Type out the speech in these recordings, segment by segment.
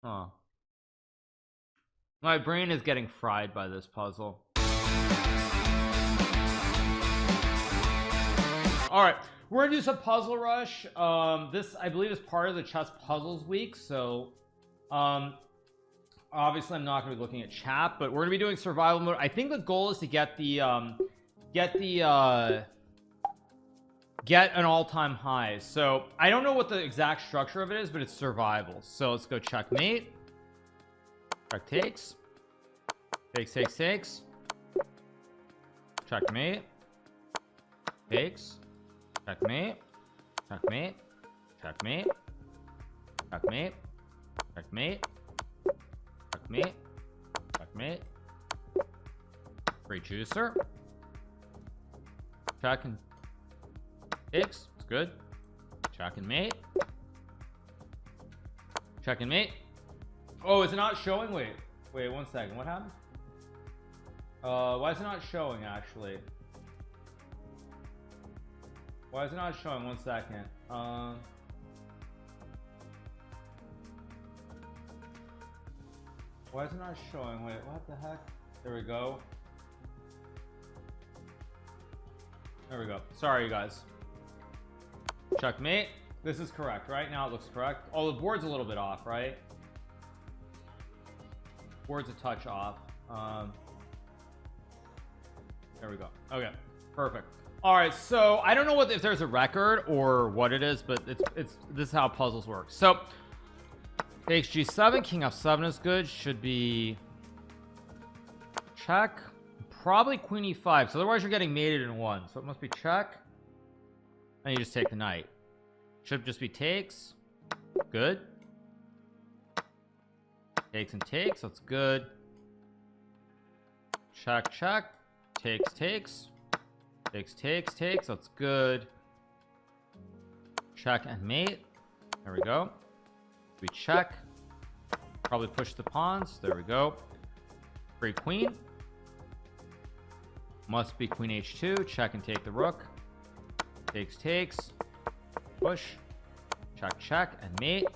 Huh. My brain is getting fried by this puzzle. All right, we're gonna do some puzzle rush. This I believe is part of the chess puzzles week, so obviously I'm not gonna be looking at chat, but we're gonna be doing survival mode. I think the goal is to get an all-time high. So I don't know what the exact structure of it is, but it's survival. So let's go checkmate. Check takes. Takes. Checkmate. Takes. Checkmate. Checkmate. Checkmate. Checkmate. Checkmate. Checkmate. Checkmate. Free juicer. Check and takes. It's good. Check and mate. Check and mate. Oh, is it not showing? Wait 1 second. What happened? Why is it not showing actually? Why is it not showing? 1 second. Why is it not showing? Wait, what the heck? There we go. There we go. Sorry, you guys. Checkmate. This is correct. Right now it looks correct. Oh, the board's a little bit off, right? Board's a touch off. There we go. Okay, perfect. All right, so I don't know if there's a record or what it is, but this is how puzzles work. So takes G7, King F7 is good. Should be check. Probably Queen E5. So otherwise you're getting mated in one. So it must be check. And you just take the knight. Should just be takes. Good. Takes and takes. That's good. Check. Takes. Takes. That's good. Check and mate. There we go. We check. Probably push the pawns. There we go. Free queen. Must be Queen H2. Check and take the rook. Takes. Push. Check and mate.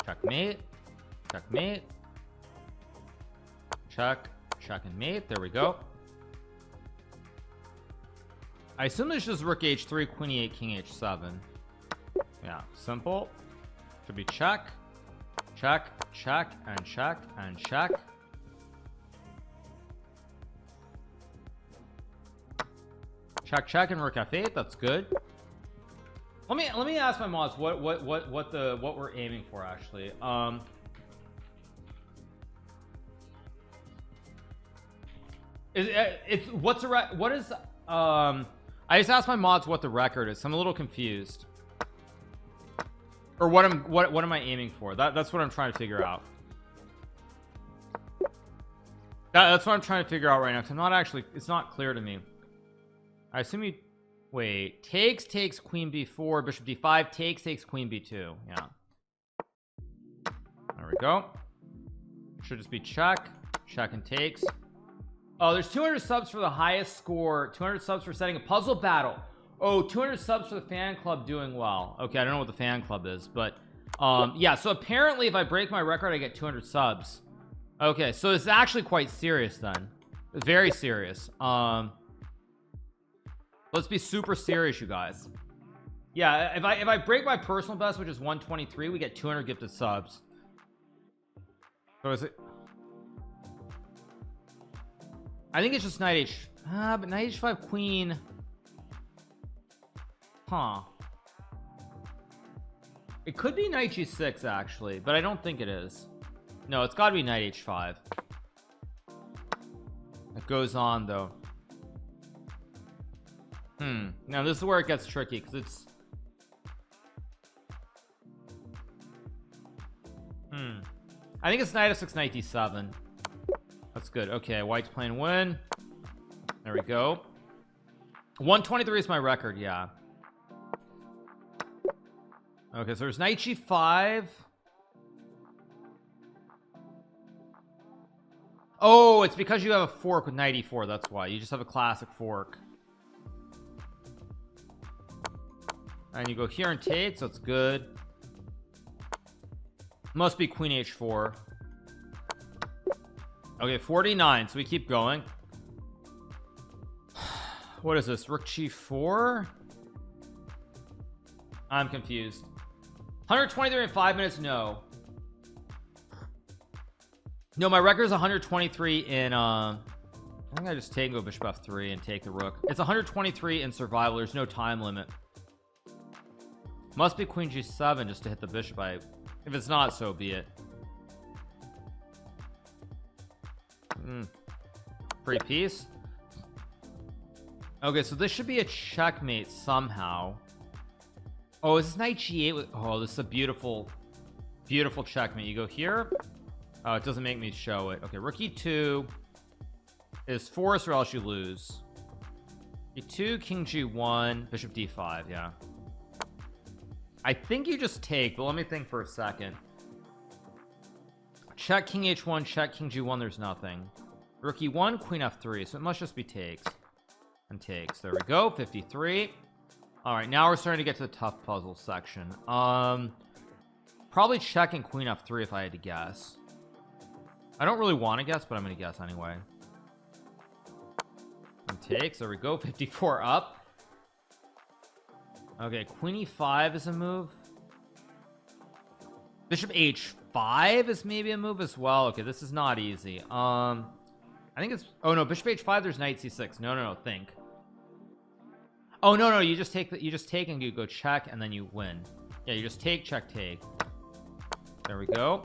Checkmate. Check and mate. There we go. I assume there's just rook H3, Queen E8, King H7. Yeah, simple. Should be check, and check. Check and rook F8. That's good. Let me ask my mods what we're aiming for actually. I just asked my mods what the record is. So I'm a little confused. Or what am I aiming for? That's what I'm trying to figure out. That's what I'm trying to figure out right now, because I'm not actually, it's not clear to me. I assume you wait. Takes Queen B4, Bishop D5, takes Queen B2. Yeah. There we go. Should just be check and takes. Oh, there's 200 subs for the highest score, 200 subs for setting a puzzle battle. Oh, 200 subs for the fan club doing well. Okay, I don't know what the fan club is, but yeah, so apparently if I break my record I get 200 subs. Okay, so it's actually quite serious then. It's very serious. Let's be super serious, you guys. Yeah, if I break my personal best, which is 123, we get 200 gifted subs. So is it, I think it's just knight H, but knight H5 queen. Huh. It could be knight G6 actually, but I don't think it is. No, it's got to be knight H5. It goes on though. Now this is where it gets tricky because it's I think it's knight F6, knight D7. That's good. Okay, white's playing win. There we go. 123 is my record. Yeah. Okay, so there's knight G5. Oh, it's because you have a fork with knight E4. That's why you just have a classic fork. And you go here and take, so it's good. Must be queen h4. Okay, 49, so we keep going. What is this? Rook g4? I'm confused. 123 in 5 minutes. No, my record is 123 in I think I just take and go bishop f3 and take the rook. It's 123 in survival. There's no time limit. Must be queen g7 just to hit the bishop. If it's not, so be it. Free piece. Okay, so this should be a checkmate somehow. Oh, is this knight g8 oh, this is a beautiful checkmate. You go here. Oh, it doesn't make me show it. Okay, rook e2 is forced or else you lose. e2, king g1, bishop d5. Yeah, I think you just take, but let me think for a second. Check king h1, check king g1. There's nothing. Rook e1, queen f3, so it must just be takes and takes. There we go. 53. All right, now we're starting to get to the tough puzzle section. Probably checking queen f3 if I had to guess. I don't really want to guess, but I'm gonna guess anyway. And takes. There we go. 54 up. Okay, queen e5 is a move. Bishop h5 is maybe a move as well. Okay, this is not easy. I think it's, oh no, bishop h5, there's knight c6. No, think. Oh no, you just take and you go check and then you win. Yeah, you just take, check, take. There we go.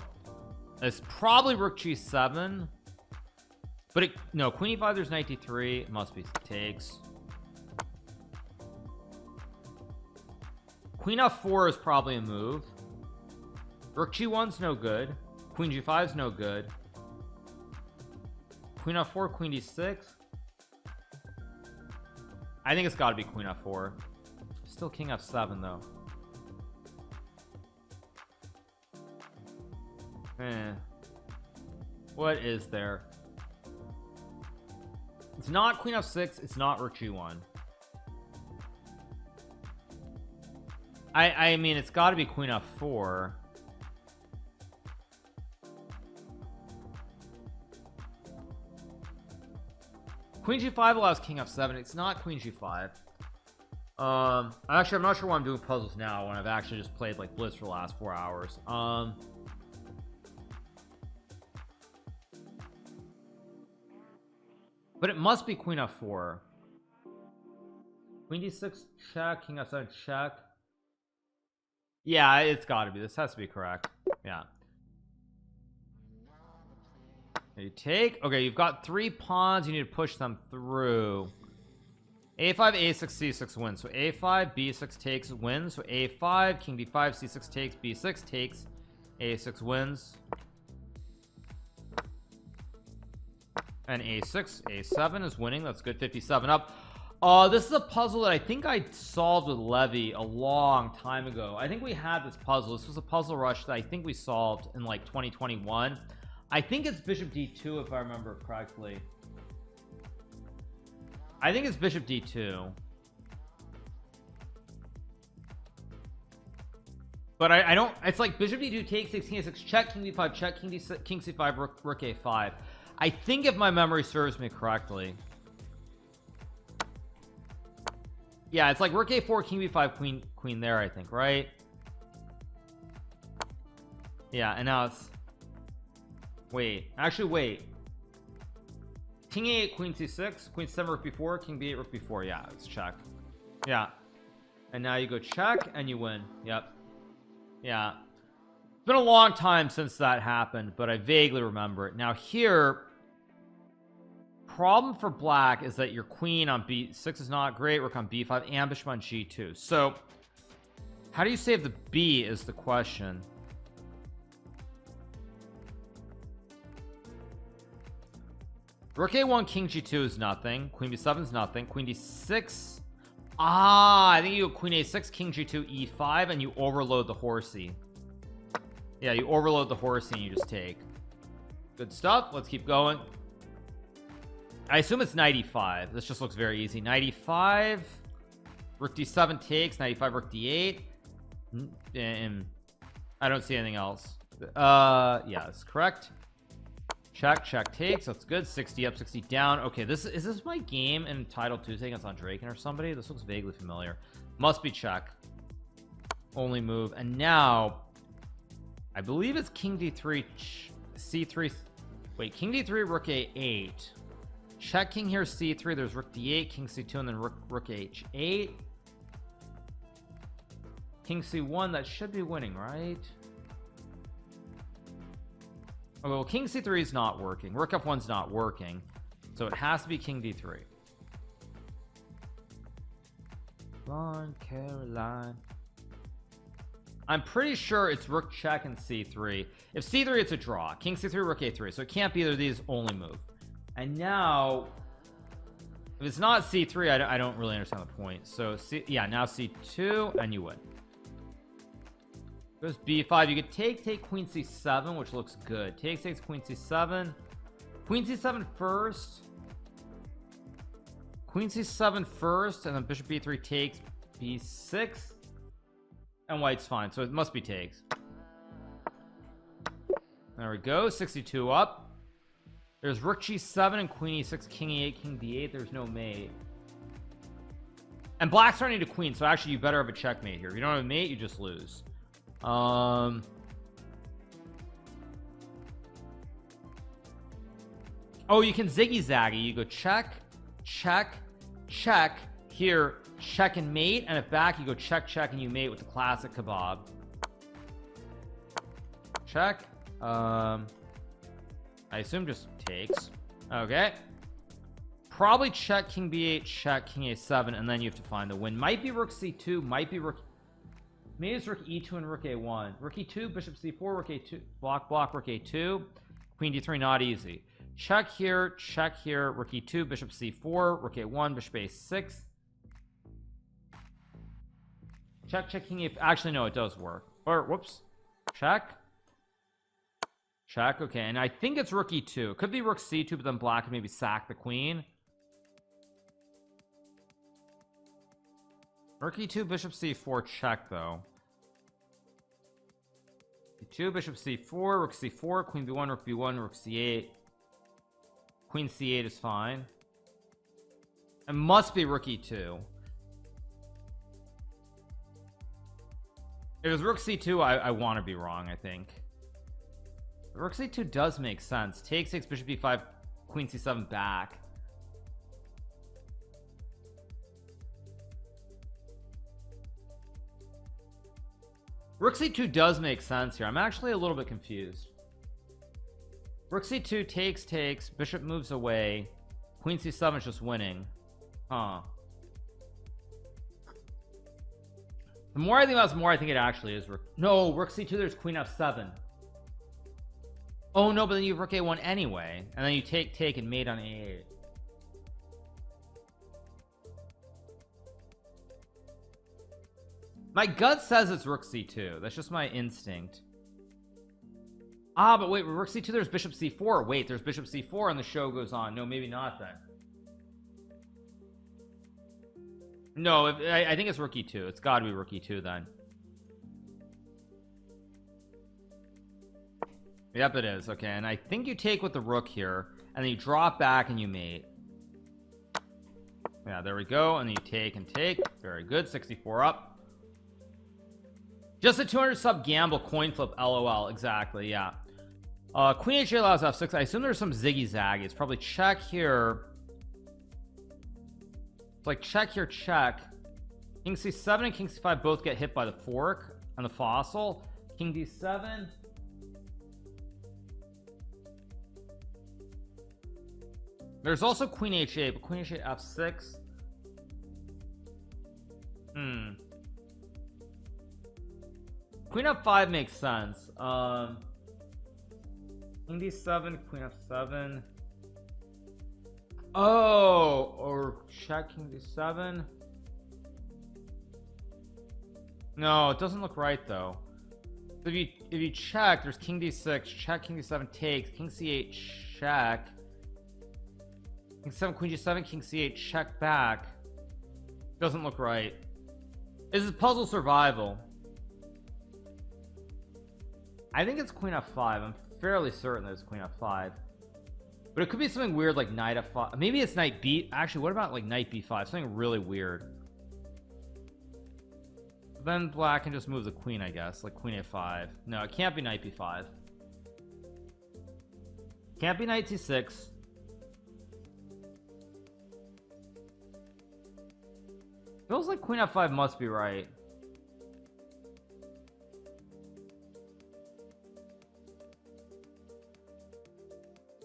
It's probably rook g7, but no, queen e5, there's knight d3. It must be takes. Queen f4 is probably a move. Rook g1's no good. Queen g5's no good. Queen f4, queen d6. I think it's got to be queen f4. Still king f7 though. What is there? It's not queen f6. It's not rook g1. I mean, it's got to be queen f4. Queen g5 allows king f7. It's not queen g5. Actually, I'm not sure why I'm doing puzzles now when I've actually just played like Blitz for the last 4 hours. But it must be queen f4. Queen d6 check, king f7 check. Yeah, it's got to be. This has to be correct. Yeah. You take. Okay, you've got 3 pawns. You need to push them through. a5, a6, c6 wins. So a5, b6 takes, wins. So a5, king d5, c6 takes, b6 takes, a6 wins. And a6, a7 is winning. That's good. 57 up. This is a puzzle that I think I solved with Levy a long time ago. I think we had this puzzle. This was a puzzle rush that I think we solved in like 2021. I think it's bishop d2 if I remember correctly. I think it's bishop d2. But I don't, it's like bishop d2 takes, takes, king a6, check, king d5, check, king d6, king c5, rook a5. I think if my memory serves me correctly. Yeah, it's like rook a4, king b5, queen there, I think, right? Yeah, and now it's, wait, king a8, queen c6, queen 7, rook b4, king b8, rook b4. Yeah, it's check. Yeah, and now you go check and you win. Yep. Yeah, it's been a long time since that happened, but I vaguely remember it. Now here, problem for black is that your queen on b6 is not great. Rook on b5 and bishop on g2. So how do you save the b is the question. Rook a1, king g2 is nothing. Queen b7 is nothing. Queen d6. I think you go queen a6, king g2, e5, and you overload the horsey. Yeah, you overload the horsey and you just take. Good stuff. Let's keep going. I assume it's knight e5. This just looks very easy. Knight e5, rook d7 takes, knight e5, rook d8, and I don't see anything else. Yeah, that's correct. Check takes. That's good. 60 up, 60 down. Okay, is this my game in Title Tuesday against Andraken or somebody? This looks vaguely familiar. Must be check. Only move. And now I believe it's King D3 C3. Wait, King D3 Rook A8. Check King here C3. There's Rook D8, King C2, and then Rook H8. King C1. That should be winning, right? Oh, well, King C3 is not working. Rook F1's not working, so it has to be King D3. Blonde Caroline. I'm pretty sure it's Rook check and C3. If C3, it's a draw. King C3, Rook A3. So it can't be either of these. Only move. And now, if it's not C3, I don't really understand the point. So yeah, now C2, and you win. Goes B5. You could take Queen C7, which looks good. Takes Queen C7. Queen C7 first. Queen C7 first, and then Bishop B3 takes B6. And white's fine, so it must be takes. There we go. 62 up. There's Rook G7 and Queen E6, King E8, King D8. There's no mate. And black's starting to queen, so actually you better have a checkmate here. If you don't have a mate, you just lose. Oh, you can ziggy zaggy. You go check here, check and mate, and if back you go check and you mate with the classic kebab. Check. I assume just takes. Okay, probably check King B8, check King A7, and then you have to find the win. Might be Rook C2, might be Rook, maybe it's Rook E2 and Rook A1. Rook E2, Bishop C4, Rook A2, block, Rook A2, Queen D3, not easy. Check here, Rook E2, Bishop C4, Rook A1, Bishop A6. Check King A. Actually, no, it does work. Or whoops, check. Okay, and I think it's Rook E2. It could be Rook C2, but then black can maybe sack the queen. Rook E2, Bishop C4, check though. E2, Bishop C4, Rook C4, Queen B1, Rook B1, Rook C8. Queen C8 is fine. It must be Rook E2. If it was Rook C2, I want to be wrong, I think. Rook C2 does make sense. Takes Bishop B5, Queen C7 back. Rook C2 does make sense here. I'm actually a little bit confused. Rook C2 takes, Bishop moves away. Queen C7 is just winning. Huh. The more I think about it, the more I think it actually is Rook. No, Rook C2, there's Queen F7. Oh no, but then you have Rook A1 anyway. And then you take and mate on A8. My gut says it's Rook C2. That's just my instinct. Ah, but wait, Rook C2, there's Bishop C4. Wait, there's Bishop C4 and the show goes on. No, maybe not then. No, I think it's Rook E2. It's got to be Rook E2 then. Yep, it is. Okay, and I think you take with the rook here, and then you drop back and you mate. Yeah, there we go. And then you take and take. Very good. 64 up. Just a 200 sub gamble coin flip. LOL. Exactly. Yeah. Queen H8 allows F6. I assume there's some ziggy zaggy. It's probably check here. It's like check here, check. King C7 and King C5 both get hit by the fork and the fossil. King D7. There's also Queen H8, but Queen H8 F6. Queen F5 makes sense. King D7, Queen F7. Oh, or check King D7. No, it doesn't look right though. If you check, there's King D6, check King D7 takes, King C8 check. King 7, Queen G7, King C8 check back. Doesn't look right. This is puzzle survival. I think it's queen f5. I'm fairly certain that it's queen f5, but it could be something weird like knight f5. Maybe it's knight b. Actually, what about like knight b5? Something really weird. Then black can just move the queen, I guess, like queen a5. No, it can't be knight b5. Can't be knight c6. Feels like queen f5 must be right.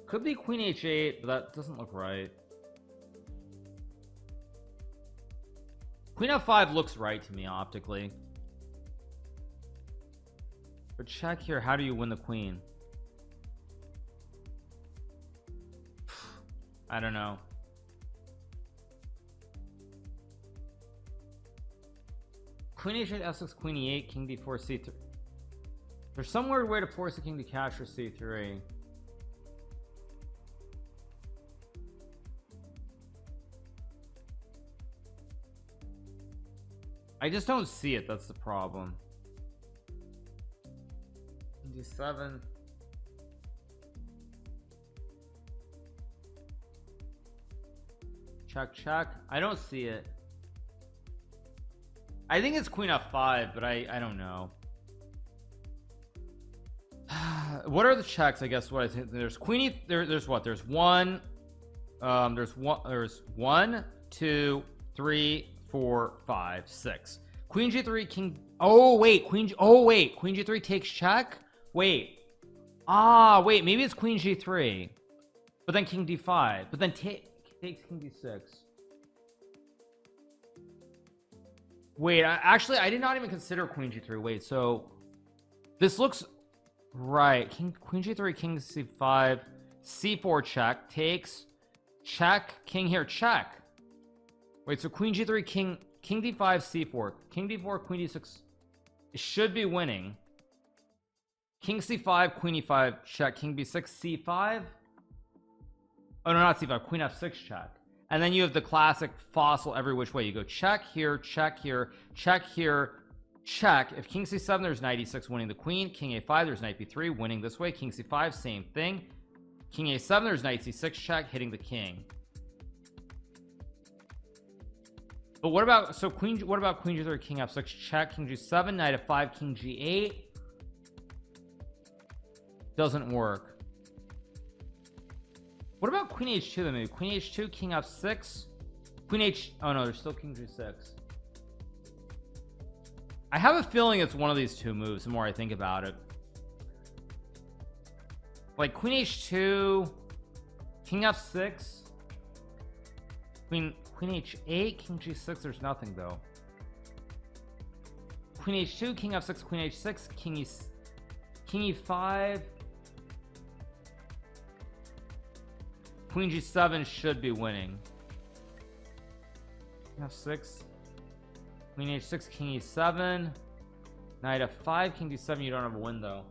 Could be queen h8, but that doesn't look right. Queen f5 looks right to me optically. But check here, how do you win the queen? I don't know. Queen h8, f6, queen e8, king d4, c3. There's some weird way to force the king to capture c3. I just don't see it. That's the problem. d7. Check, check. I don't see it. I think it's queen f5, but I don't know. What are the checks? I guess what I think there's queen e there's what? There's one, there's 1 2 3 4 5 6. Queen g3, king. Oh wait, queen g3 takes check. Wait, wait, maybe it's queen g3, but then king d5, but then takes king d6. Wait, actually I did not even consider queen g3. Wait, so this looks right. Queen g3, king c5, c4 check, takes check, king here check. Wait, so queen g3, king d5, c4, king d4, queen d6. It should be winning. King c5, queen e5 check, king b6, c5. Oh no, not c5, queen f6 check. And then you have the classic fossil every which way. You go check here, check here, check here, check. If king c7, there's knight e6 winning the queen. King a5, there's knight b3 winning this way. King c5, same thing. King a7, there's knight c6 check, hitting the king. But what about, so queen, what about queen g3, king f6 check, king g7, knight f5, king g8? Doesn't work. What about queen h2 then? Maybe queen h2, king f6, queen h. Oh no, there's still king g6. I have a feeling it's one of these two moves the more I think about it. Like queen h2, king f6, queen h8, king g6. There's nothing though. Queen h2, king f6, queen h6, king e5. Queen g7 should be winning. f6, queen h6, king e7, knight f5, king d7. You don't have a win though.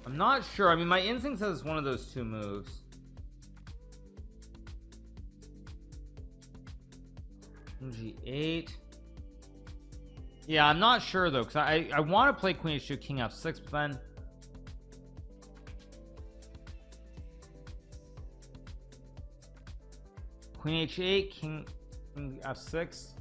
I'm not sure. I mean, my instinct says it's one of those two moves. King g8. Yeah, I'm not sure though, because I want to play queen h2, king f6, but then queen h8, king f6.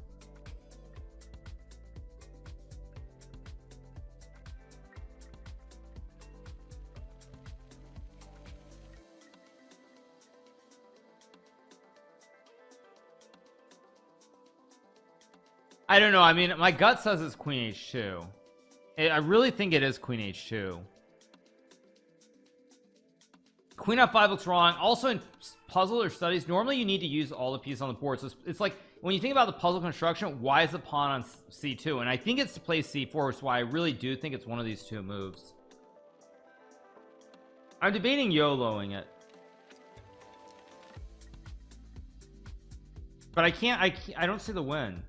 I don't know. I mean, my gut says it's queen h2. I really think it is queen h2. Queen f5 looks wrong. Also in puzzle or studies, normally you need to use all the pieces on the board. So it's like when you think about the puzzle construction, why is the pawn on c2? And I think it's to play c4, which is why I really do think it's one of these two moves. I'm debating YOLOing it, but I can't. I don't see the win.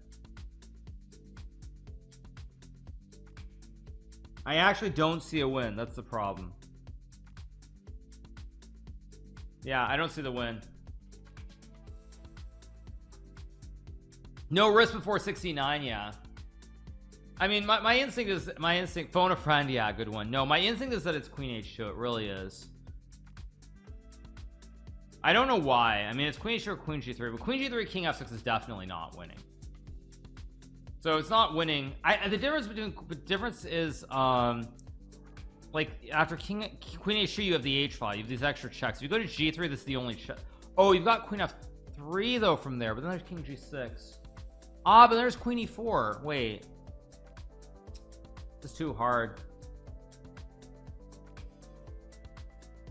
I actually don't see a win. That's the problem. Yeah, I don't see the win. No risk before 69. Yeah, I mean, my instinct is phone a friend. Yeah, good one. No, my instinct is that it's queen h2. It really is. I don't know why. I mean, it's queen h2 or queen g3, but queen g3 king f6 is definitely not winning. So it's not winning. The difference is like after queen h2 you have the h file, you have these extra checks. If you go to g3, this is the only check. Oh, you've got queen f3 though from there, but then there's king g6. Ah, but there's queen e4. Wait, it's too hard.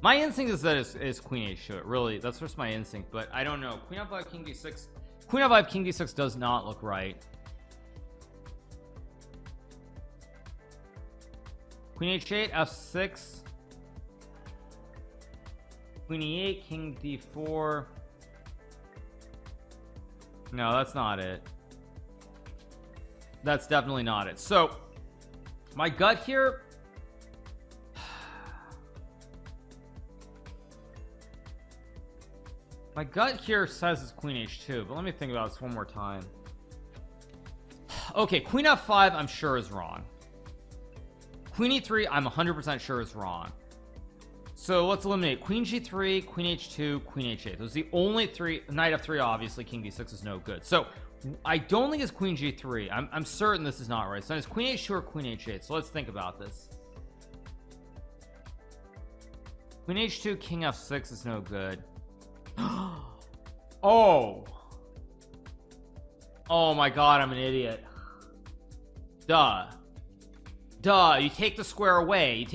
My instinct is that it's queen h2. It really, that's just my instinct, but I don't know. Queen f5 king d6. Queen f5 king d6 does not look right. Queen h8 f6, queen e8, king d4. No, that's not it. That's definitely not it. So my gut here, says it's queen h2, but let me think about this one more time. Okay, queen f5 I'm sure is wrong. Queen e3 I'm 100% sure is wrong. So let's eliminate queen g3, queen h2, queen h8. Those are the only three. Knight f3, obviously king d6 is no good. So I don't think it's queen g3. I'm certain this is not right. So it's queen h2 or queen h8. So let's think about this. Queen h2, king f6 is no good. Oh my god, I'm an idiot. Duh, you take the square away, you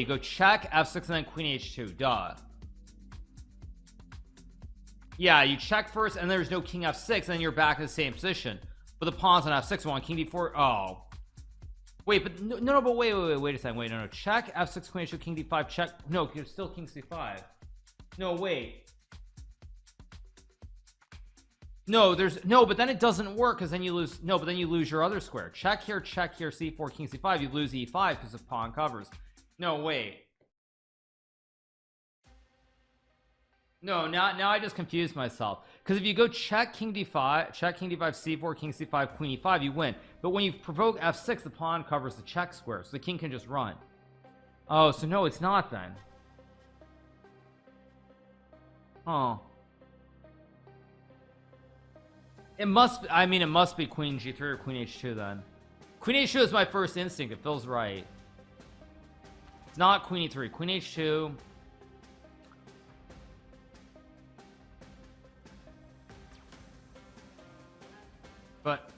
go check f6 and then queen h2. Duh. Yeah, you check first and there's no king f6 and then you're back in the same position, but the pawns on f6 one, king d4. Oh wait, but no, but wait a second. Wait, no, check f6, queen h2, king d5, check. No, you're still king c5. No, wait. No, but then it doesn't work because then you lose. No, but then you lose your other square. Check here, c4, king c5. You lose e5 because of pawn covers. No, wait. No, now I just confused myself. Because if you go check king d5, c4, king c5, queen e5, you win. But when you provoke f6, the pawn covers the check square, so the king can just run. Oh, so no, it's not then. Oh. It must be queen g3 or queen h2 then. Queen h2 is my first instinct. It feels right. It's not queen e3. Queen h2. But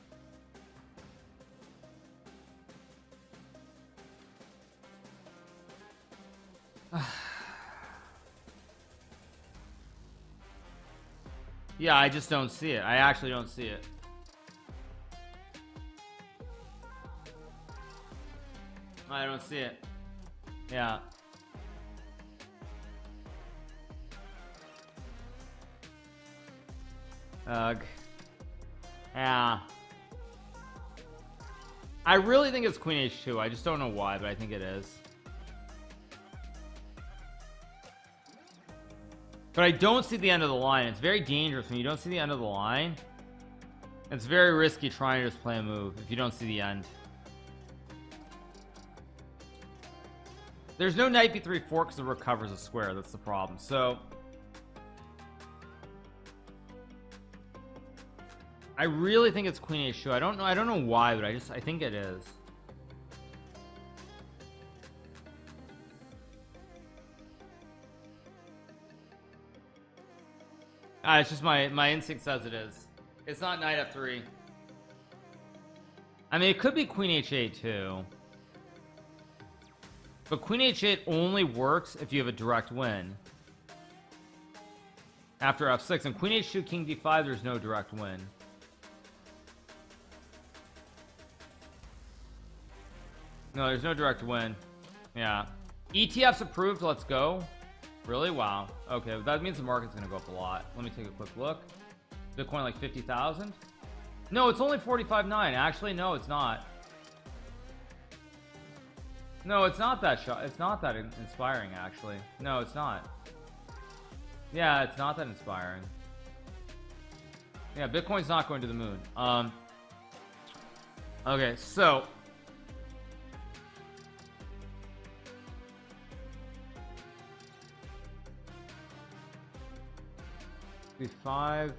yeah, I just don't see it. I actually don't see it. I don't see it. Yeah. Ugh. Yeah. I really think it's queen h2. I just don't know why, but I think it is. But I don't see the end of the line. It's very dangerous when you don't see the end of the line. It's very risky trying to just play a move if you don't see the end. There's no knight b3 fork because it recovers a square. That's the problem. So I really think it's queen h2. I don't know why, but I think it is. It's just my instinct says it is. It's not knight f3. I mean, it could be queen h8 too, but queen h8 only works if you have a direct win after f6, and queen h2, king d5, there's no direct win. No, there's no direct win. Yeah, ETF's approved. Let's go. Really? Wow. Okay, that means the market's gonna go up a lot. Let me take a quick look. Bitcoin like 50,000. No, it's only 45.9. Actually, no, it's not. No, it's not that it's not that inspiring, actually. No, it's not. Yeah, it's not that inspiring. Yeah, Bitcoin's not going to the moon. Okay, so B5.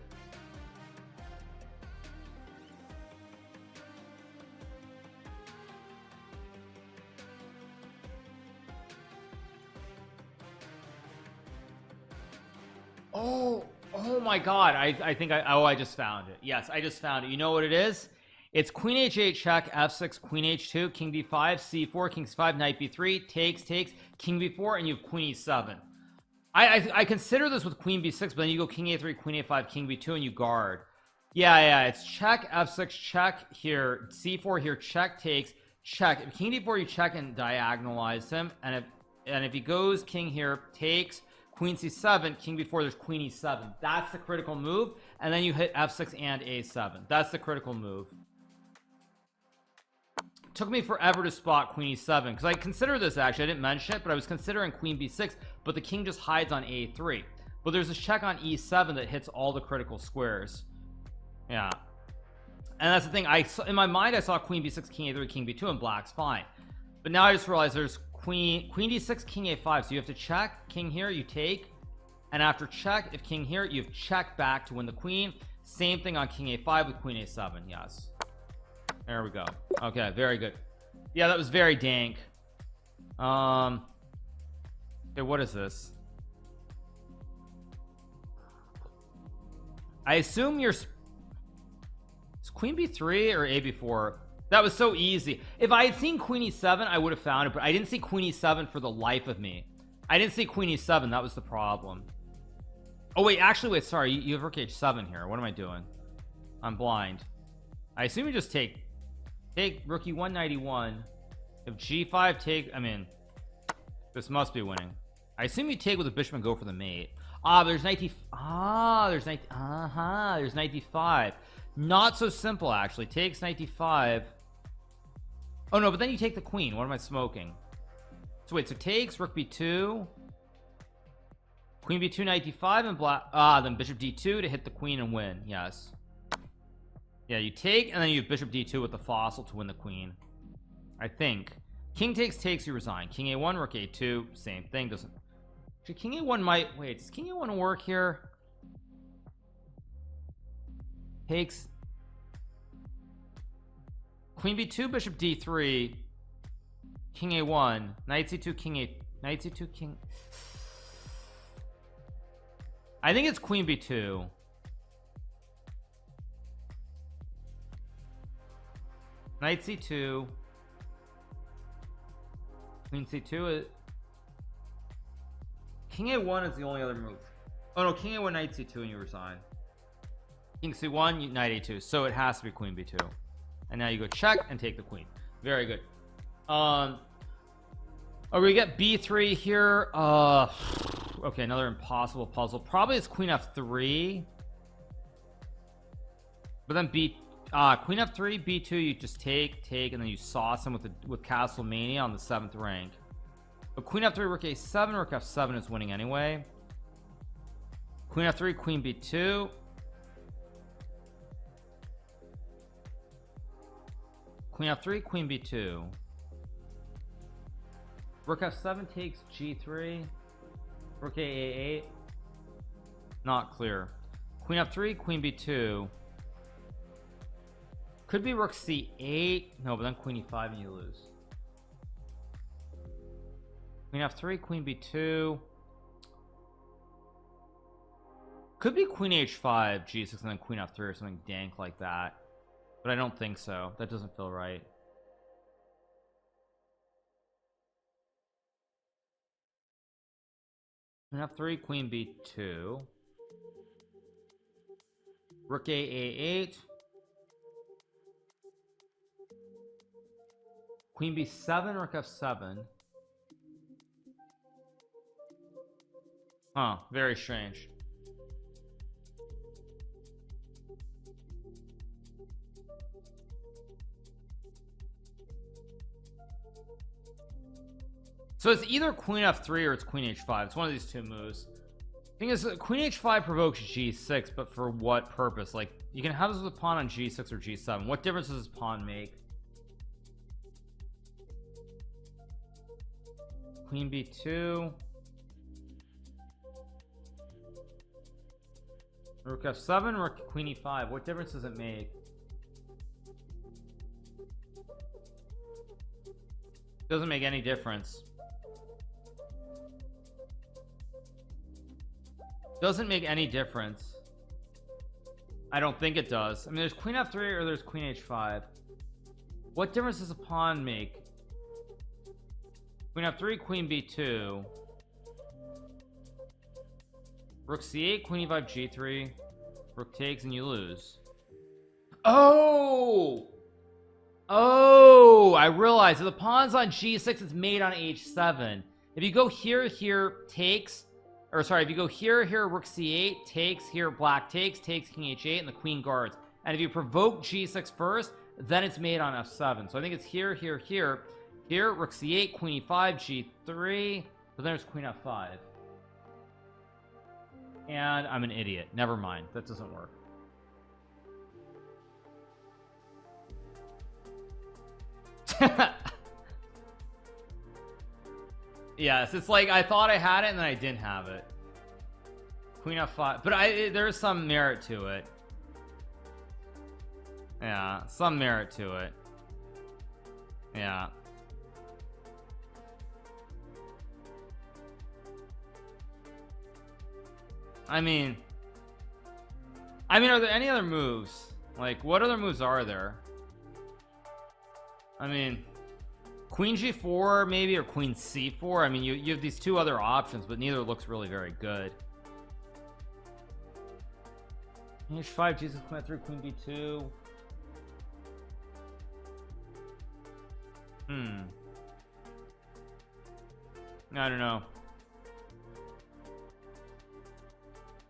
Oh my god, I think I just found it. Yes, I just found it. You know what it is? It's queen h8 check, f6, queen h2, king d5, c4, king c5, knight b3, takes, king b4, and you have queen e7. I consider this with queen b6, but then you go king a3, queen a5, king b2, and you guard. Yeah, it's check, f6, check here, c4 here, check, takes, check. If king d4, you check and diagonalize him, and if he goes king here, takes, queen c7, king b4, there's queen e7. That's the critical move, and then you hit f6 and a7. That's the critical move. It took me forever to spot queen e7 because I consider this, actually I didn't mention it, but I was considering queen b6, but the king just hides on a3. But there's this check on e7 that hits all the critical squares. Yeah, and that's the thing. In my mind I saw queen b6, king a3, king b2, and black's fine, but now I just realized there's queen d6, king a5, so you have to check king here, you take, and after check, if king here, you have check back to win the queen. Same thing on king a5 with queen a7. Yes, there we go. Okay, very good. Yeah, that was very dank. Okay, what is this? I assume you're, it's queen b3 or a b4. That was so easy. If I had seen queen e7, I would have found it, but I didn't see queen e7 for the life of me. I didn't see queen e7. That was the problem. Oh wait, actually, wait, sorry, you have rook h7 here. What am I doing? I'm blind. I assume you just take rook e1, knight e1. If g5 take, I mean, this must be winning. I assume you take with the bishop and go for the mate. There's knight d, there's knight, there's knight d5. Not so simple, actually. Takes knight d5. Oh no, but then you take the queen. What am I smoking? So wait, so takes rook b2, queen b2, knight d5, and black, then bishop d2 to hit the queen and win. Yes, yeah, you take, and then you have bishop d2 with the fossil to win the queen, I think. King takes, you resign. King a1, rook a2, same thing. Doesn't actually, king a1 might, wait, does king a1 work here? Takes, queen b2, bishop d3, king a1, knight c2, king a, knight c2, king. I think it's queen b2. Knight c2, queen c2. King a1 is the only other move. Oh no, king a1, knight c2, and you resign. King c1, knight a2, so it has to be queen b2, and now you go check and take the queen. Very good. Oh, we get b3 here. Okay, another impossible puzzle. Probably it's queen f3, but then queen f3, b2, you just take, and then you sauce him with Castle Mania on the 7th rank. But queen f3, rook a7, rook f7 is winning anyway. Queen f3, queen b2. Queen f3, queen b2. Rook f7 takes g3. Rook a8. Not clear. Queen f3, queen b2. Could be rook c8. No, but then queen e5 and you lose. Queen f3, queen b2. Could be queen h5, g6, and then queen f3 or something dank like that. But I don't think so. That doesn't feel right. Queen f3, queen b2. Rook a8. Queen b7, rook f7. Huh, very strange. So it's either queen f3 or it's queen h5. It's one of these two moves. Thing is, queen h5 provokes g6, but for what purpose? Like, you can have this with a pawn on g6 or g7. What difference does this pawn make? Queen b2, rook f7, rook queen e5. What difference does it make? Doesn't make any difference. Doesn't make any difference. I don't think it does. I mean, there's queen f3 or there's queen h5. What difference does a pawn make? Queen f3, queen b2, rook c8, queen e5, g3, rook takes, and you lose. Oh, I realize if the pawn's on g6, it's mate on h7. If you go here takes, or sorry, if you go here rook c8 takes, here black takes king h8, and the queen guards. And if you provoke g6 first, then it's mate on f7. So I think it's here rook c8, queen e5, g3, but then there's queen f5. And I'm an idiot. Never mind, that doesn't work. Yes, it's like I thought I had it and then I didn't have it. Queen f5, but there's some merit to it. Yeah, some merit to it. Yeah. I mean, are there any other moves? Like, what other moves are there? I mean, queen g4 maybe, or queen c4. I mean, you have these two other options, but neither looks really very good. h5, g6, queen f3, queen b2. I don't know.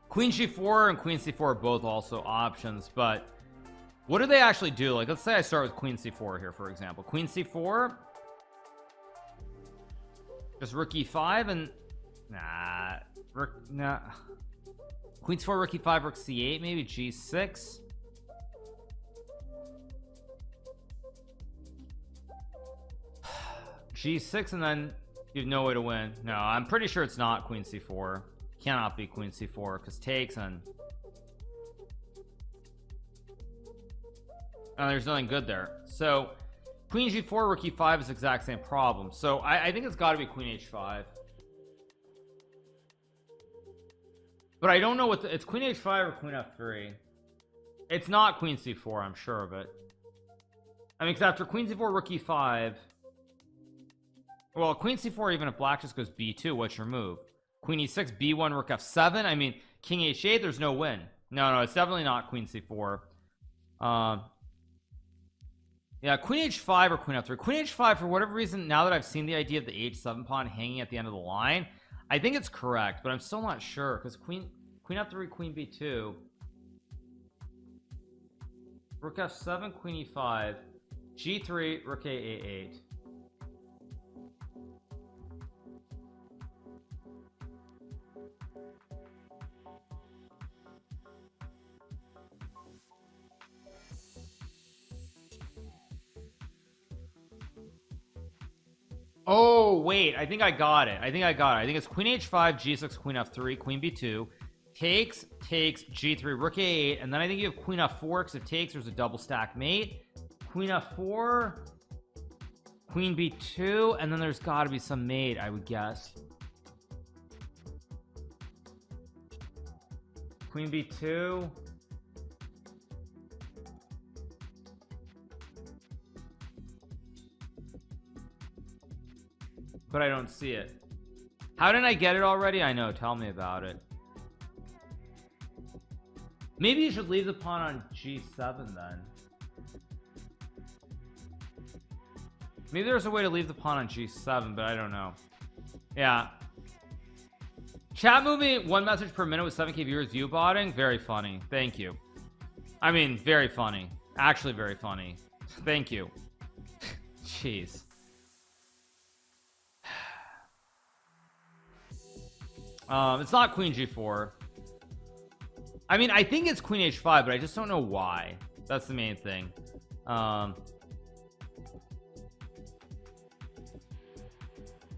Queen g4 and queen c4 are both also options, but what do they actually do? Like, let's say I start with queen c4 here, for example. Queen c4, just rook e5, and queen c4, rook e5, rook c8, maybe g6. g6, and then you have no way to win. No, I'm pretty sure it's not queen c4. Cannot be queen c4 because takes, and there's nothing good there. So queen g4, rook e5 is the exact same problem. So I think it's got to be queen h5, but I don't know what it's queen h5 or queen f3. It's not queen c4, I'm sure of it. I mean, because after queen c4, rook e5, well, queen c4, even if black just goes b2, what's your move? Queen e6, b1, rook f7. I mean, king h8, there's no win. No, it's definitely not queen c4. Yeah, queen h5 or queen f3. Queen h5, for whatever reason, now that I've seen the idea of the h7 pawn hanging at the end of the line, I think it's correct, but I'm still not sure, because queen f3, queen b2, rook f7, queen e5, g3, rook a8. Oh wait, I think I got it. I think it's queen h5, g6, queen f3, queen b2, takes, g3, rook a8, and then I think you have queen f4, because if takes, there's a double stack mate. Queen f4, queen b2, and then there's got to be some mate, I would guess. Queen b2. But I don't see it. How did I get it already? I know, tell me about it. Maybe you should leave the pawn on g7 then. Maybe there's a way to leave the pawn on g7, but I don't know. Yeah. Chat movie, 1 message per minute with 7k viewers view botting. Very funny. Thank you. I mean, very funny. Actually very funny. Thank you. Jeez. It's not queen g4. I mean, I think it's queen h5, but I just don't know why. That's the main thing. I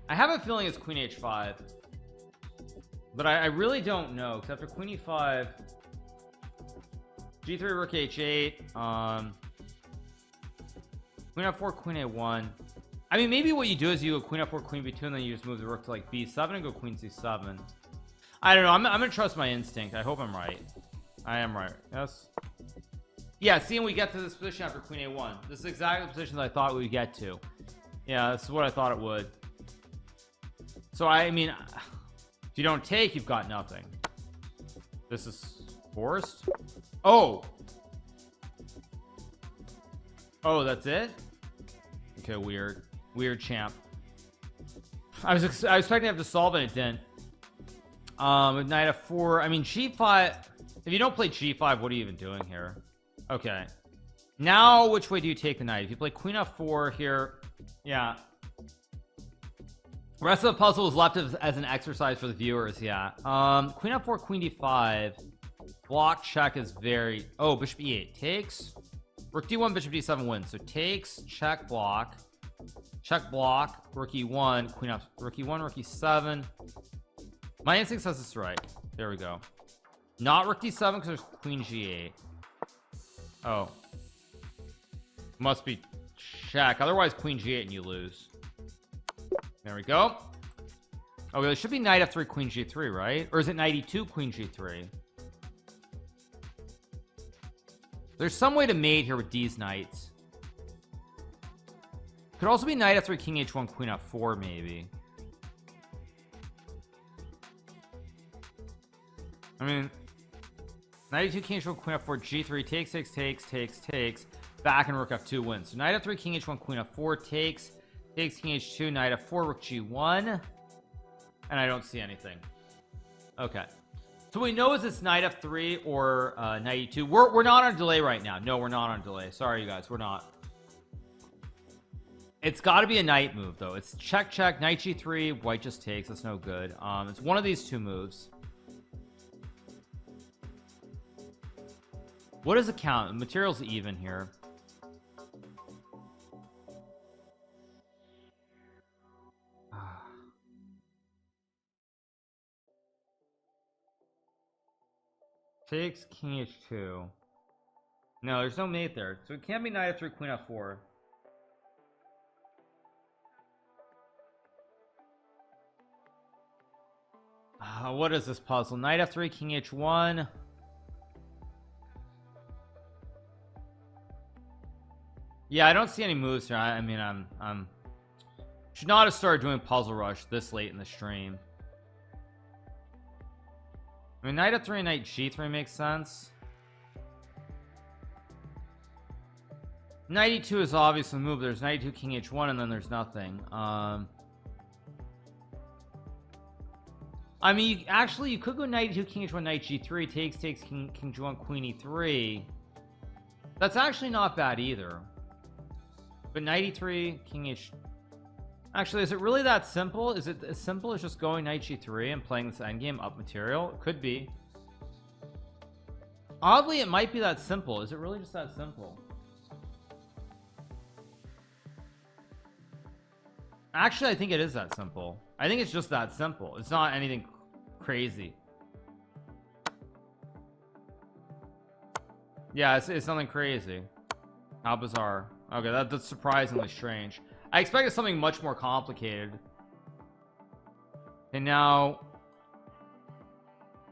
have a feeling it's queen h5, but I really don't know, because after queen e5, g3 rook h8, queen f4, queen a1. I mean, maybe what you do is you go queen f4, queen b2, and then you just move the rook to like b7 and go queen c7. I don't know. I'm gonna trust my instinct. I hope I'm right. I am right. Yes. Yeah, see, and we get to this position after queen a1. This is exactly the position that I thought we would get to. Yeah, this is what I thought it would. So I mean, if you don't take, you've got nothing. This is forced. Oh, that's it. Okay, weird champ. I was expecting to have to solve it. It didn't. With knight f4, I mean g5. If you don't play g5, what are you even doing here? Okay, now which way do you take the knight? If you play queen f4 here, yeah, the rest of the puzzle is left as an exercise for the viewers. Yeah. Queen f4, queen d5, block check is very... Oh, bishop e8 takes, rook d1, bishop d7 wins. So takes, check, block, rook e1, queen f, rook e1, rook e7. My instinct says it's right. There we go. Not rook d7 because there's queen g8. Oh, must be check, otherwise queen g8 and you lose. There we go. Okay, there should be knight f3, queen g3, right? Or is it knight e2, queen g3? There's some way to mate here with these knights. Could also be knight f3, king h1, queen f4 maybe. I mean, knight e2, king h1, queen f4, g3, takes, back, and rook f2 wins. So knight f3, king h1, queen f4, takes, king h2, knight f4, rook g1, and I don't see anything. Okay, so we know is this knight f3 or knight e2. We're not on delay right now. No, we're not on delay. Sorry, you guys, we're not. It's got to be a knight move though. It's check, knight g3, white just takes. That's no good. It's one of these two moves. What does it count? The material's even here. Takes king h2. No, there's no mate there, so it can't be knight f3, queen f4. What is this puzzle? Knight f3, king h1. Yeah, I don't see any moves here. I mean, I'm should not have started doing puzzle rush this late in the stream. I mean, knight f3 and knight g3 makes sense. Knight e2 is obviously the move. There's knight e2, king h1, and then there's nothing. I mean, actually, you could go knight e2, king h1, knight g3, takes, king g1, queen e3. That's actually not bad either. But knight e3, king h. Actually, is it really that simple? Is it as simple as just going knight g3 and playing this endgame up material? It could be. Oddly, it might be that simple. Is it really just that simple? Actually, I think it is that simple. I think it's just that simple. It's not anything crazy. Yeah, it's nothing crazy. How bizarre. Okay, that's surprisingly strange. I expected something much more complicated. And now,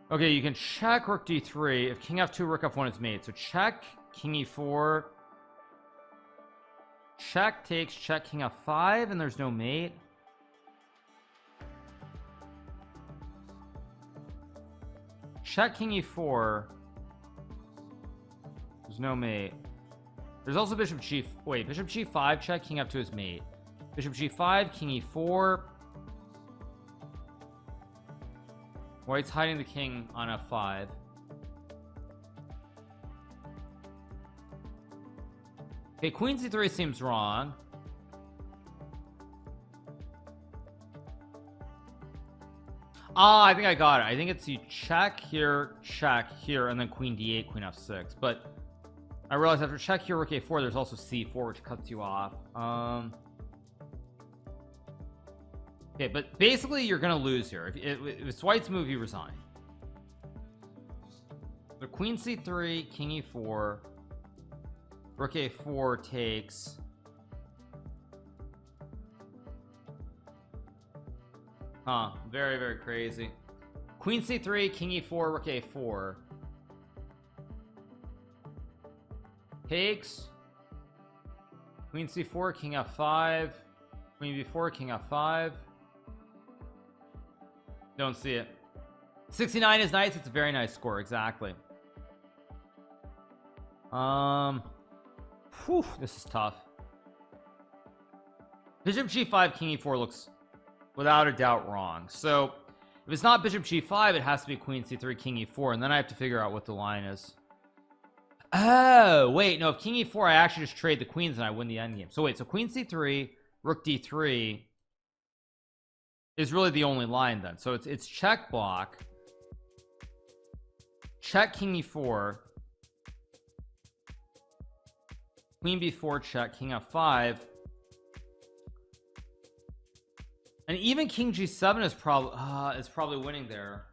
okay, you can check rook d3 if king f2, rook f1 is mate. So check king e4, check takes, check king f5, and there's no mate. Check king e4. There's no mate. There's also bishop g. Wait, bishop g5 check, king f2 is mate. Bishop g5, king e4. White's hiding the king on f5. Okay, queen c3 seems wrong. Ah, I think I got it. I think it's you check here, and then queen d8, queen f6. But I realized after check here, rook a4, there's also c4, which cuts you off. Okay, but basically you're gonna lose here. If it's white's move, you resign. So queen c3, king e4, rook a4 takes. Huh, very, very crazy. Queen c3, king e4, rook a4 takes. Queen c4, king f5, queen b4, king f5. Don't see it. 69 is nice. It's a very nice score. Exactly. This is tough. Bishop g5, king e4 looks without a doubt wrong. So if it's not bishop g5, it has to be queen c3, king e4, and then I have to figure out what the line is. Oh wait, no, if king e4, I actually just trade the queens and I win the endgame. So wait, so queen c3, rook d3 is really the only line then. So it's check block, check king e4, queen b4 check, king f5, and even king g7 is probably winning there.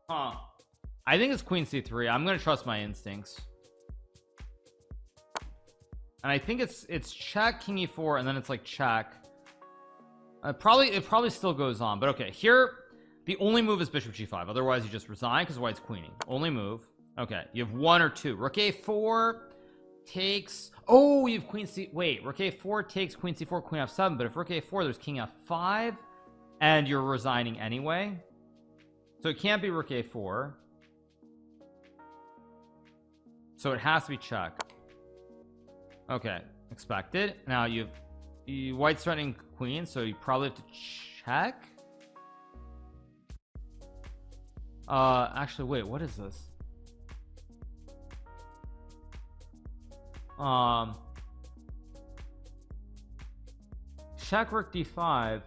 Huh. I think it's queen c3. I'm gonna trust my instincts, and I think it's check king e4, and then it's like check. It probably still goes on, but okay. Here, the only move is bishop g5. Otherwise, you just resign because white's queening. Only move. Okay, you have one or two. Rook a4 takes. Oh, you have queen c. Wait, rook a4 takes queen c4, queen f7. But if rook a4, there's king f5, and you're resigning anyway. So it can't be rook a4. So it has to be check. Okay, expected. Now white's threatening queen, so you probably have to check. Actually, wait, what is this? Check rook d5.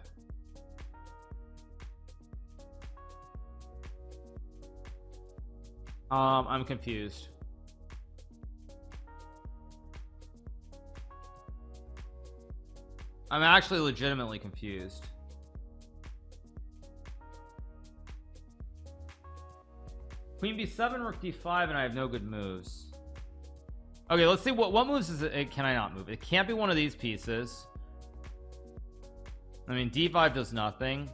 I'm confused. I'm actually legitimately confused. Queen b7, rook d5, and I have no good moves. Okay, let's see what moves is it can I not move. It can't be one of these pieces. I mean, d5 does nothing,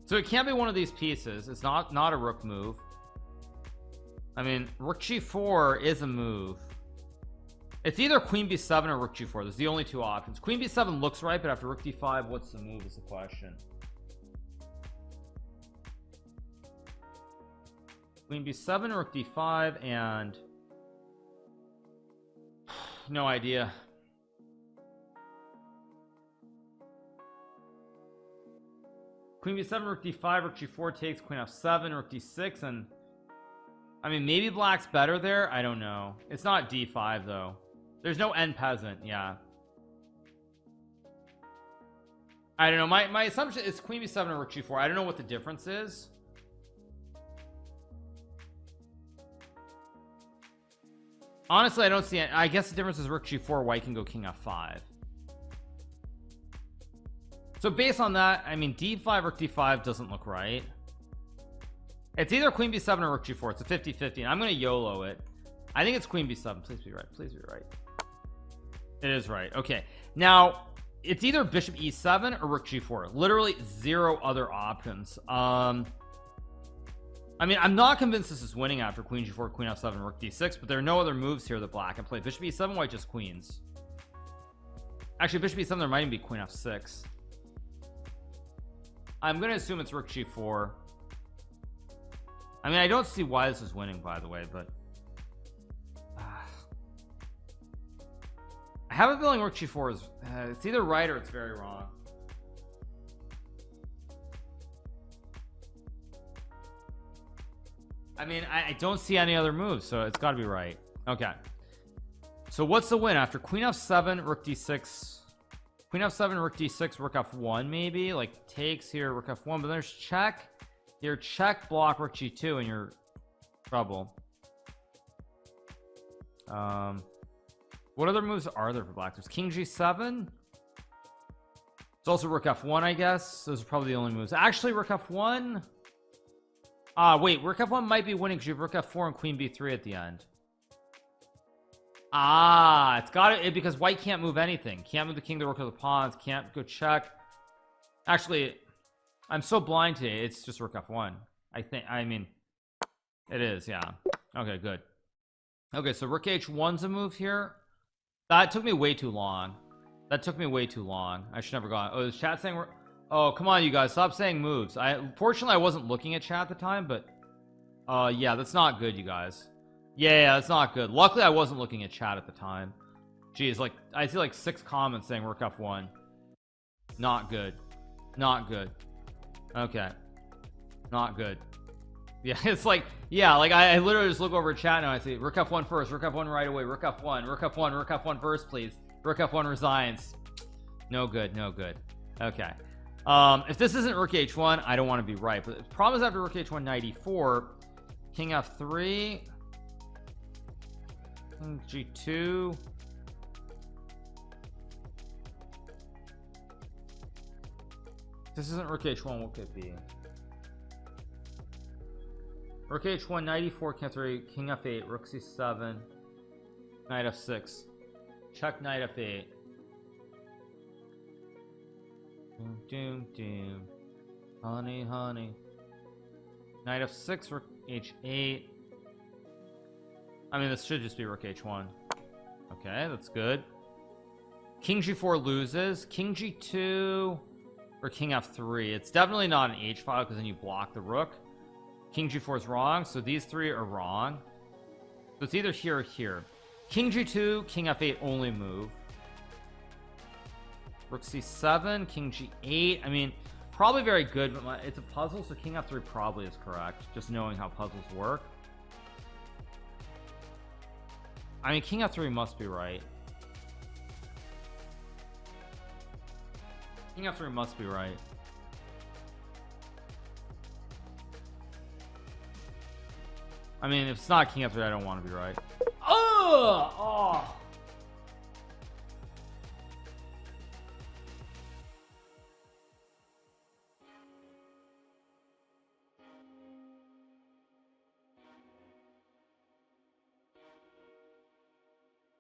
so it can't be one of these pieces. It's not a rook move. I mean, rook g4 is a move. It's either queen b7 or rook g4. There's the only two options. Queen b7 looks right, but after rook d5, what's the move is the question. Queen b7, rook d5, and no idea. Queen b7, rook d5, rook g4 takes, queen f7, rook d6, and I mean, maybe black's better there. I don't know. It's not d5 though. There's no end peasant. Yeah, I don't know. My assumption is queen b7 or rook g4. I don't know what the difference is. Honestly, I don't see it. I guess the difference is rook g4, white can go king f5. So based on that, I mean, d5, rook d5 doesn't look right. It's either queen b7 or rook g4. It's a 50-50, and I'm gonna YOLO it. I think it's queen b7. Please be right. Please be right. It is right. Okay, now it's either bishop e7 or rook g4. Literally zero other options. I mean, I'm not convinced this is winning after queen g4, queen f7, rook d6, but there are no other moves here that black can play. Bishop e7, white just queens. Actually, bishop e7, there might even be queen f6. I'm gonna assume it's rook g4. I mean, I don't see why this is winning, by the way, but I have a feeling rook g4 is it's either right or it's very wrong. I mean, I don't see any other moves, so it's got to be right. Okay, So what's the win after queen f7, rook d6, queen f7, rook d6, rook f1, maybe like takes here, rook f1, but there's check here, check, block, rook g2, and you're trouble. What other moves are there for black? There's king g7. It's also rook f1, I guess. Those are probably the only moves. Actually, rook f1. Wait, rook f1 might be winning because you have rook f4 and queen b3 at the end. It's got it because white can't move anything. Can't move the king, the rook, or the pawns. Can't go check. Actually, I'm so blind today. It's just rook f1. I mean, it is. Yeah. Okay, good. Okay, so rook h1's a move here. That took me way too long. I should never go on. Oh, is chat saying oh, come on, you guys, stop saying moves. Fortunately I wasn't looking at chat at the time, but yeah, that's not good, you guys. Yeah, that's not good. Luckily I wasn't looking at chat at the time. Geez, like I see like 6 comments saying rook f1. Not good. Okay, not good. Yeah, it's like, yeah, like I literally just look over chat now. I see rook f1 first, rook f1 right away, rook f1, rook f1 first, please. Rook f1 resigns. No good. Okay. If this isn't rook h1, I don't want to be right, but the problem is after rook h1, knight e4, king f3, king g2. This isn't rook h1. What could it be? Rook h1, knight e4, king f3, king f8, rook c7, knight f6, check, knight f8. Doom. Honey. Knight f6, rook h8. I mean, this should just be rook h1. Okay, that's good. King g4 loses. King g2 or king f3. It's definitely not an h file because then you block the rook. King g4 is wrong, so these 3 are wrong. So it's either here or here. King g2, king f8 only move. Rook c7, king g8. I mean, probably very good, but it's a puzzle, so king f3 probably is correct, just knowing how puzzles work. I mean, king f3 must be right. King f3 must be right. I mean, if it's not king f3, I don't want to be right. Oh!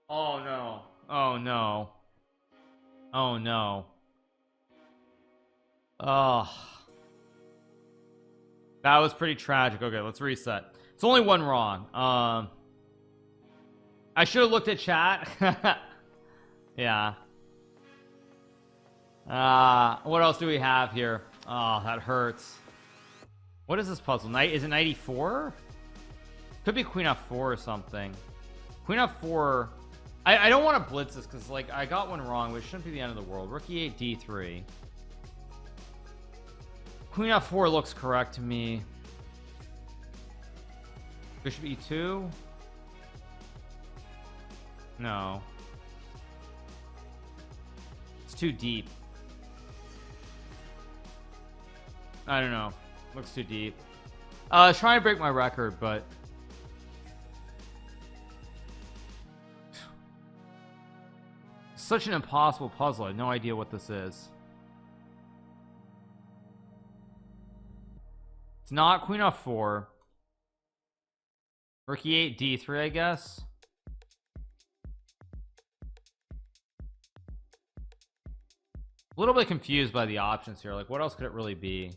Oh no. Oh no. Oh no. Oh, that was pretty tragic. Okay, let's reset. It's only one wrong. I should have looked at chat. Yeah. What else do we have here? Oh, that hurts. What is this puzzle? Knight, is it knight e4? Could be queen f4 or something. Queen f4. I don't want to blitz this because like I got one wrong, which shouldn't be the end of the world. Rook e8 d3. Queen f4 looks correct to me. Bishop e2. No, it's too deep. I don't know, looks too deep. I was trying to break my record, but such an impossible puzzle. I have no idea what this is. It's not queen f4. Rook e8 d3, I guess. A little bit confused by the options here. Like, what else could it really be?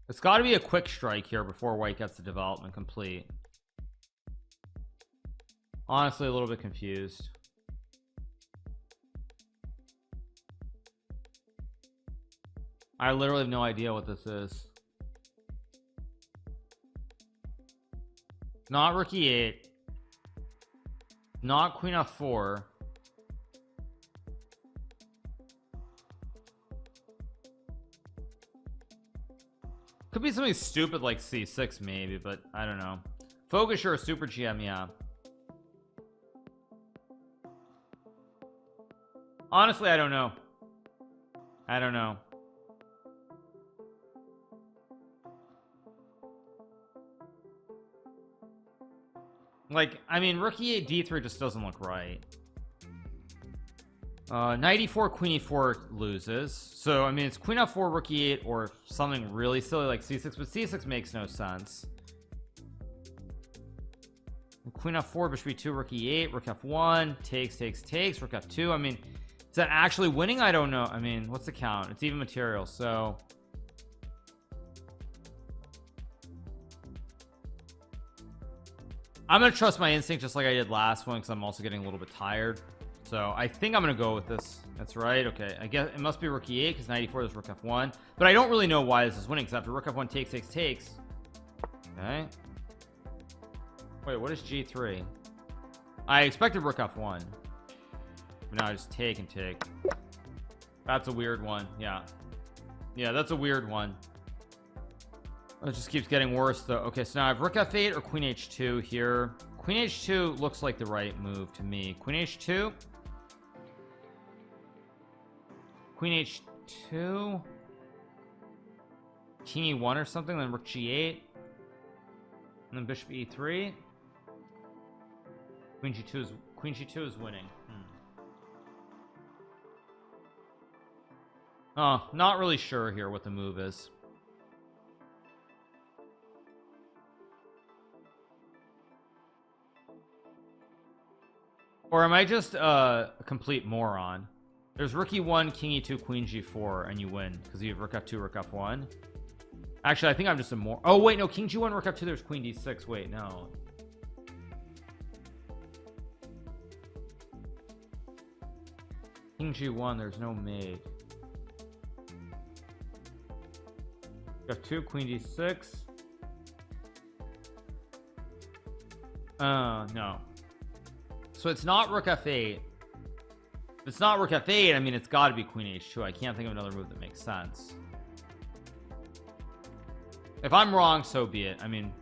It's got to be a quick strike here before white gets the development complete. Honestly, a little bit confused. I literally have no idea what this is. Not rook e8. Not queen f4. Could be something stupid like c6 maybe, but I don't know. Focus or super GM, yeah. Honestly, I don't know. I don't know. Like, I mean, rook e8 d3 just doesn't look right. Knight e4 queen e4 loses, so I mean it's queen f4 rook e8 or something really silly like c6, but c6 makes no sense. Queen f4 bishop e2 rook e8 rook f1 takes rook f2. I mean, is that actually winning? I don't know. I mean, what's the count? It's even material, so I'm gonna trust my instinct just like I did last one because I'm also getting a little bit tired. So I think I'm gonna go with this. That's right. Okay, I guess it must be rook e8 because knight e4 is rook f1, but I don't really know why this is winning because after rook f1 takes. Okay, wait, what is g3? I expected rook f1, but now I just take. That's a weird one. Yeah, that's a weird one. It just keeps getting worse though. Okay, so now I have rook f8 or queen h2 here. Queen h2 looks like the right move to me. Queen h2, queen h2, king e1 or something, then rook g8, and then bishop e3. Queen g2 is winning. Oh, not really sure here what the move is. Or am I just a complete moron? There's rook e1 king e2 queen g4 and you win because you have rook f2 rook f1. Actually, I think I'm just a more. Oh wait, no, king g1 rook f2, there's queen d6. Wait, no, king g1, there's no mate. f2 queen d6. No, so it's not rook f8. If it's not rook f8, I mean it's got to be queen h2. I can't think of another move that makes sense. If I'm wrong, so be it. I mean,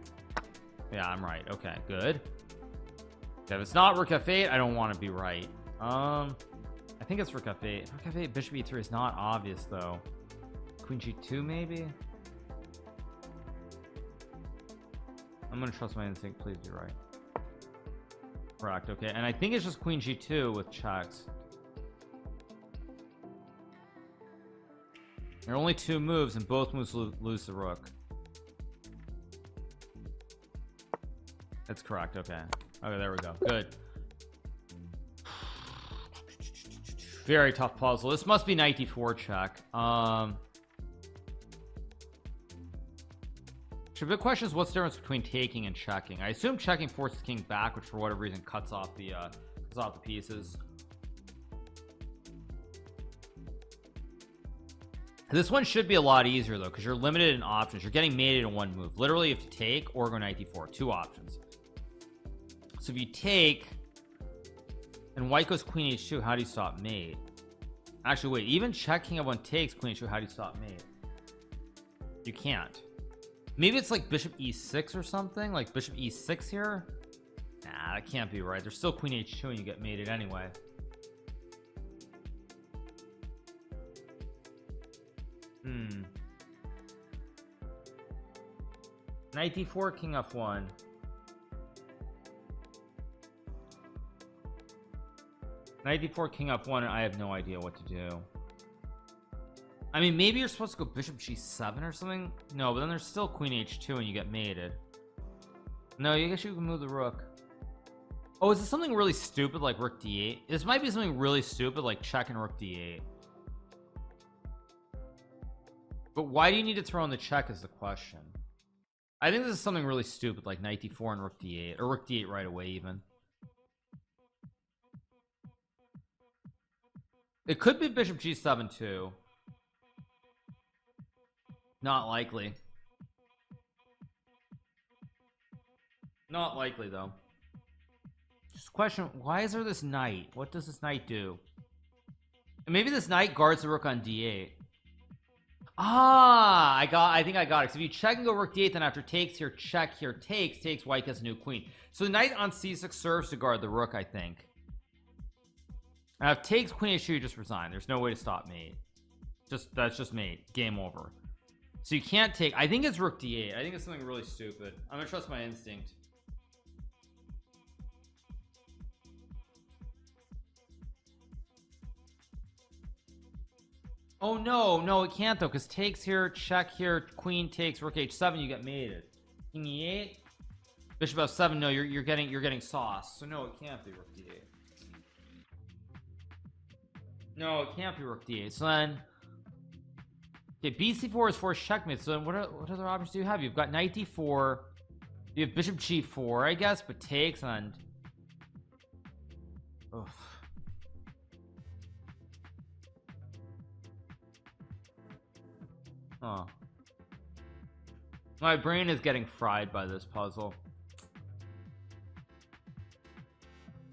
yeah, I'm right. Okay, good. Okay, if it's not rook f8, I don't want to be right. I think it's rook f8. Rook f8 bishop e3 is not obvious though. Queen g2 maybe. I'm gonna trust my instinct. Please be right. Correct. Okay, and I think it's just queen g2 with checks. There are only two moves and both moves lose the rook. That's correct. Okay, there we go. Good. Very tough puzzle. This must be knight d4 check. So the question is, what's the difference between taking and checking? I assume checking forces king back, which for whatever reason cuts off the pieces. This one should be a lot easier though, because you're limited in options. You're getting mated in one move. Literally, you have to take or go knight d4. Two options. So if you take and white goes queen h2, how do you stop mate? Actually, wait. Even check king f1 takes queen h2. How do you stop mate? You can't. Maybe it's like bishop e6 or something, like bishop e6 here. Nah, that can't be right. There's still queen h2 and you get mated anyway. Knight d4 king f1. Knight d4 king f1. I have no idea what to do. I mean, maybe you're supposed to go bishop g7 or something. No, but then there's still queen h2 and you get mated. No, I guess you can move the rook. Oh, is this something really stupid like rook d8? This might be something really stupid like check and rook d8. But why do you need to throw in the check is the question. I think this is something really stupid like knight d4 and rook d8, or rook d8 right away even. It could be bishop g7 too. Not likely. Not likely though. Just question, why is there this knight? What does this knight do? And maybe this knight guards the rook on d8. Ah, I think I got it. So if you check and go rook d8, then after takes here, check here, takes, white gets a new queen. So the knight on c6 serves to guard the rook, I think. Now if takes queen h2, you just resign. There's no way to stop mate. That's just mate. Game over. So you can't take. I think it's rook d8. I think it's something really stupid. I'm gonna trust my instinct. Oh no, it can't though, because takes here, check here, queen takes, rook h7, you get mated. King e8, bishop f7. No, you're getting sauce. So no, it can't be rook d8. No, it can't be rook d8. So then, okay, bc4 is forced checkmate. So then, what other options do you have? You've got knight d4. You have bishop g4, I guess, but takes and. Ugh. Oh, my brain is getting fried by this puzzle.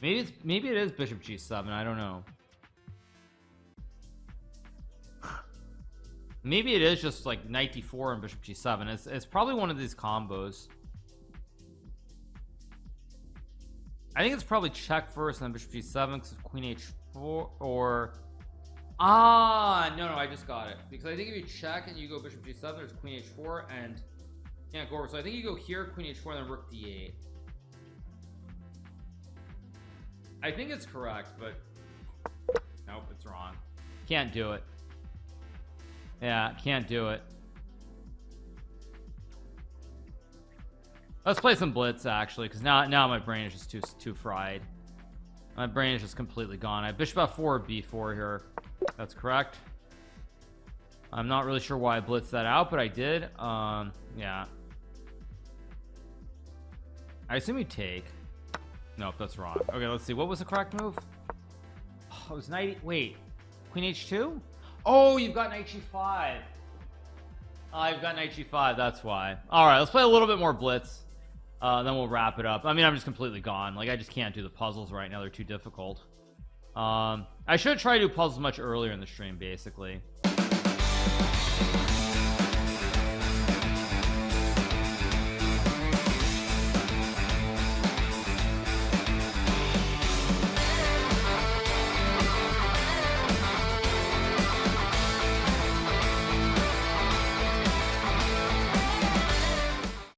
Maybe it is bishop g7. I don't know. Maybe it is just like knight d4 and bishop g7. It's probably one of these combos. I think it's probably check first and then bishop g7 because of queen h4 or. No, I just got it, because I think if you check and you go bishop g7, there's queen h4 and can't go over. So I think you go here, queen h4, and then rook d8. I think it's correct, but nope, it's wrong. Can't do it. Yeah, can't do it. Let's play some blitz actually, because now my brain is just too fried. My brain is just completely gone. I have bishop f4 or b4 here. That's correct. I'm not really sure why I blitzed that out, but I did. Yeah, I assume you take. Nope, that's wrong. Okay, let's see, what was the correct move? Oh, it was knight. Wait, queen h2. Oh, you've got knight g5. I've got knight g5, that's why. All right, let's play a little bit more blitz, then we'll wrap it up. I mean, I'm just completely gone. Like, I just can't do the puzzles right now, they're too difficult. I should try to do puzzles much earlier in the stream, basically.